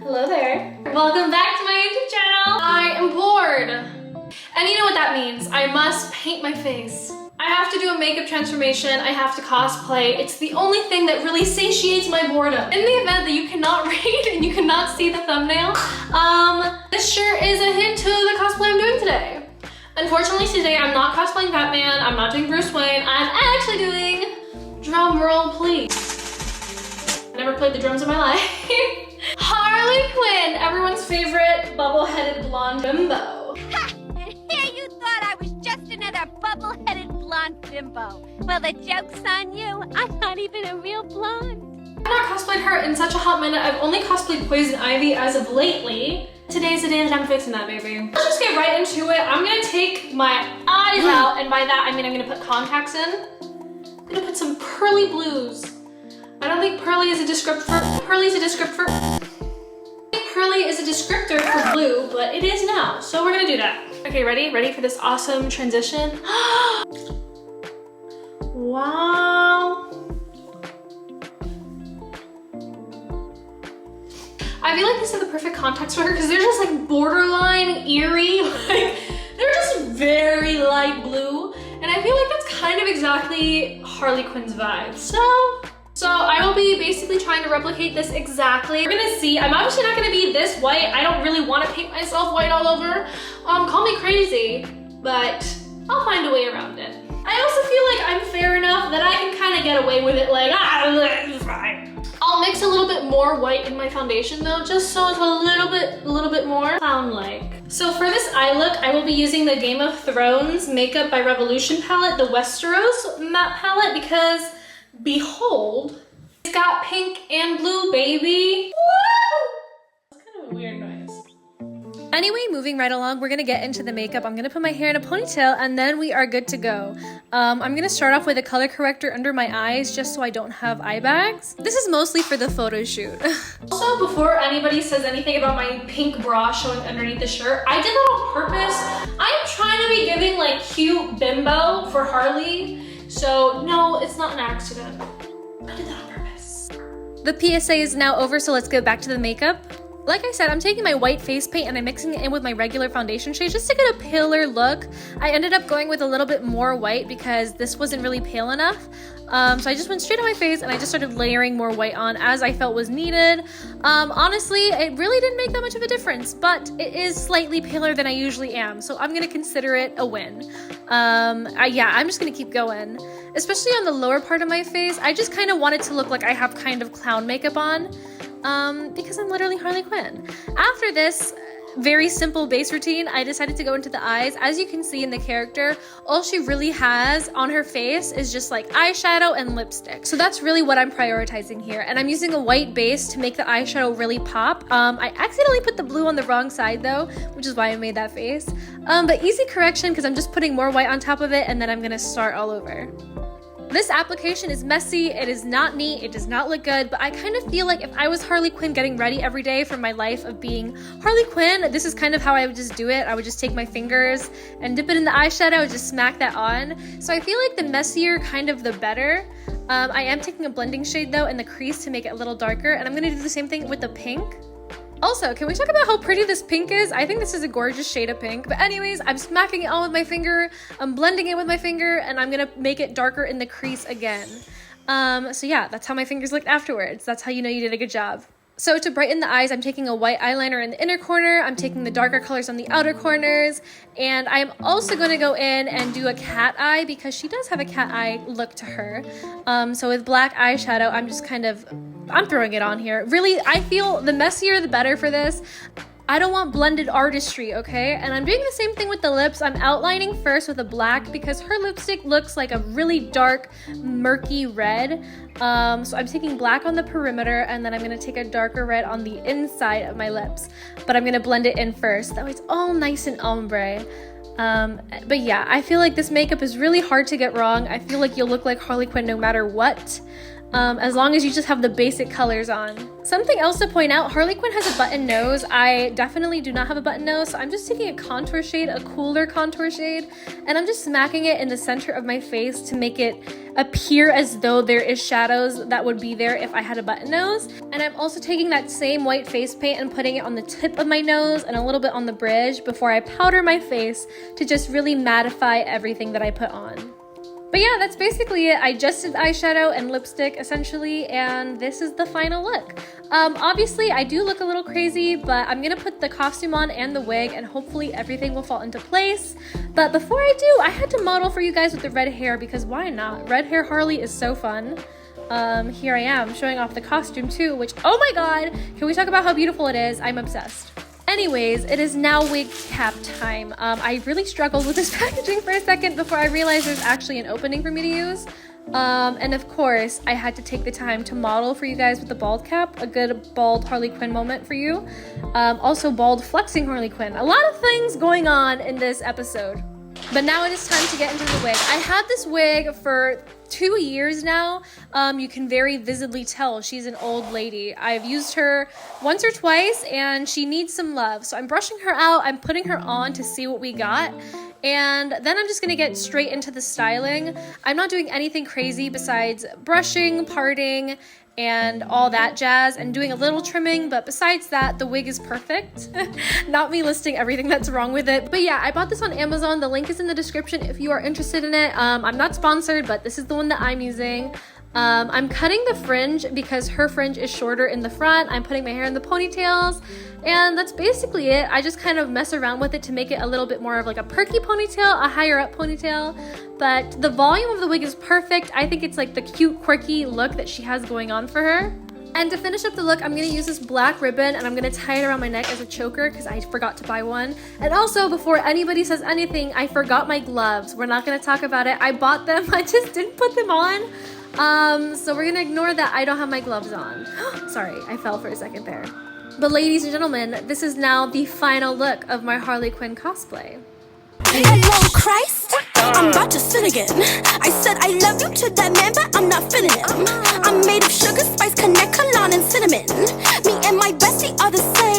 Hello there. Welcome back to my YouTube channel. I am bored. And you know what that means. I must paint my face. I have to do a makeup transformation. I have to cosplay. It's the only thing that really satiates my boredom. In the event that you cannot read and you cannot see the thumbnail, this shirt is a hint to the cosplay I'm doing today. Unfortunately today I'm not cosplaying Batman. I'm not doing Bruce Wayne. I'm actually doing, drum roll please. I never played the drums in my life. Harley Quinn, everyone's favorite bubble-headed blonde bimbo. Ha! And here you thought I was just another bubble-headed blonde bimbo. Well, the joke's on you. I'm not even a real blonde. I've not cosplayed her in such a hot minute. I've only cosplayed Poison Ivy as of lately. Today's the day that I'm fixing that, baby. Let's just get right into it. I'm gonna take my eyes out, and by that I mean I'm gonna put contacts in. I'm gonna put some pearly blues. I don't think pearly is a descriptor. Pearly is a descriptor. Pearly is a descriptor for blue, but it is now. So we're gonna do that. Okay, ready? Ready for this awesome transition? Wow. I feel like these are the perfect contacts for her because they're just like borderline eerie. Like they're just very light blue. And I feel like that's kind of exactly Harley Quinn's vibe. So I will be basically trying to replicate this exactly. We're gonna see. I'm obviously not gonna be this white. I don't really want to paint myself white all over. Call me crazy, but I'll find a way around it. I also feel like I'm fair enough that I can kind of get away with it like, it's fine. I'll mix a little bit more white in my foundation though, just so it's a little bit more clown-like. So for this eye look, I will be using the Game of Thrones Makeup by Revolution palette, the Westeros matte palette, because behold, it's got pink and blue, baby. Woo! That's kind of a weird noise. Anyway, moving right along, we're gonna get into the makeup. I'm gonna put my hair in a ponytail and then we are good to go. I'm gonna start off with a color corrector under my eyes just so I don't have eye bags. This is mostly for the photo shoot. Also, before anybody says anything about my pink bra showing underneath the shirt, I did that on purpose. I'm trying to be giving like cute bimbo for Harley. So no, it's not an accident. I did that on purpose. The PSA is now over, so let's get back to the makeup. Like I said, I'm taking my white face paint and I'm mixing it in with my regular foundation shade just to get a paler look. I ended up going with a little bit more white because this wasn't really pale enough. So I just went straight on my face and I just started layering more white on as I felt was needed. Honestly, it really didn't make that much of a difference, but it is slightly paler than I usually am. So I'm gonna consider it a win. Yeah, I'm just gonna keep going. Especially on the lower part of my face, I just kind of want it to look like I have kind of clown makeup on. Because I'm literally Harley Quinn. After this very simple base routine, I decided to go into the eyes. As you can see in the character, all she really has on her face is just like eyeshadow and lipstick. So that's really what I'm prioritizing here. And I'm using a white base to make the eyeshadow really pop. I accidentally put the blue on the wrong side though, which is why I made that face. But easy correction because I'm just putting more white on top of it and then I'm gonna start all over. This application is messy, it is not neat, it does not look good, but I kind of feel like if I was Harley Quinn getting ready every day for my life of being Harley Quinn, this is kind of how I would just do it. I would just take my fingers and dip it in the eyeshadow, just smack that on. So I feel like the messier kind of the better. I am taking a blending shade though in the crease to make it a little darker, and I'm gonna do the same thing with the pink. Also, can we talk about how pretty this pink is? I think this is a gorgeous shade of pink. But anyways, I'm smacking it on with my finger, I'm blending it with my finger, and I'm gonna make it darker in the crease again. So yeah, that's how my fingers looked afterwards. That's how you know you did a good job. So to brighten the eyes, I'm taking a white eyeliner in the inner corner, I'm taking the darker colors on the outer corners, and I'm also going to go in and do a cat eye because she does have a cat eye look to her. So with black eyeshadow, I'm throwing it on here. Really, I feel the messier the better for this. I don't want blended artistry, okay? And I'm doing the same thing with the lips. I'm outlining first with a black because her lipstick looks like a really dark, murky red. So I'm taking black on the perimeter and then I'm gonna take a darker red on the inside of my lips. But I'm gonna blend it in first. That way it's all nice and ombre. But yeah, I feel like this makeup is really hard to get wrong. I feel like you'll look like Harley Quinn no matter what. as long as you just have the basic colors on. Something else to point out, Harley Quinn has a button nose. I definitely do not have a button nose, so I'm just taking a contour shade, a cooler contour shade, and I'm just smacking it in the center of my face to make it appear as though there is shadows that would be there if I had a button nose. And I'm also taking that same white face paint and putting it on the tip of my nose and a little bit on the bridge before I powder my face to just really mattify everything that I put on. But yeah, that's basically it. I just did eyeshadow and lipstick essentially, and this is the final look. Obviously, I do look a little crazy, but I'm gonna put the costume on and the wig, and hopefully everything will fall into place. But before I do, I had to model for you guys with the red hair, because why not? Red hair Harley is so fun. Here I am, showing off the costume too, which, oh my god, can we talk about how beautiful it is? I'm obsessed. Anyways, it is now wig cap time. I really struggled with this packaging for a second before I realized there's actually an opening for me to use. And of course, I had to take the time to model for you guys with the bald cap, a good bald Harley Quinn moment for you. Also bald flexing Harley Quinn. A lot of things going on in this episode. But now it is time to get into the wig. I had this wig for 2 years now. You can very visibly tell she's an old lady. I've used her once or twice and she needs some love. So I'm brushing her out, I'm putting her on to see what we got. And then I'm just gonna get straight into the styling. I'm not doing anything crazy besides brushing, parting, and all that jazz, and doing a little trimming, but besides that, the wig is perfect. Not me listing everything that's wrong with it. But yeah, I bought this on Amazon. The link is in the description if you are interested in it. I'm not sponsored, but this is the one that I'm using. I'm cutting the fringe because her fringe is shorter in the front. I'm putting my hair in the ponytails, and that's basically it. I just kind of mess around with it to make it a little bit more of like a perky ponytail, a higher up ponytail, but the volume of the wig is perfect. I think it's like the cute, quirky look that she has going on for her. And to finish up the look, I'm going to use this black ribbon and I'm going to tie it around my neck as a choker because I forgot to buy one. And also, before anybody says anything, I forgot my gloves. We're not going to talk about it. I bought them, I just didn't put them on. So we're gonna ignore that I don't have my gloves on. Sorry, I fell for a second there. But ladies and gentlemen, this is now the final look of my Harley Quinn cosplay. Hello, Christ. I'm about to sin again. I said I love you to that man, but I'm not feeling it. I'm made of sugar, spice, connect, cologne, and cinnamon. Me and my bestie are the same.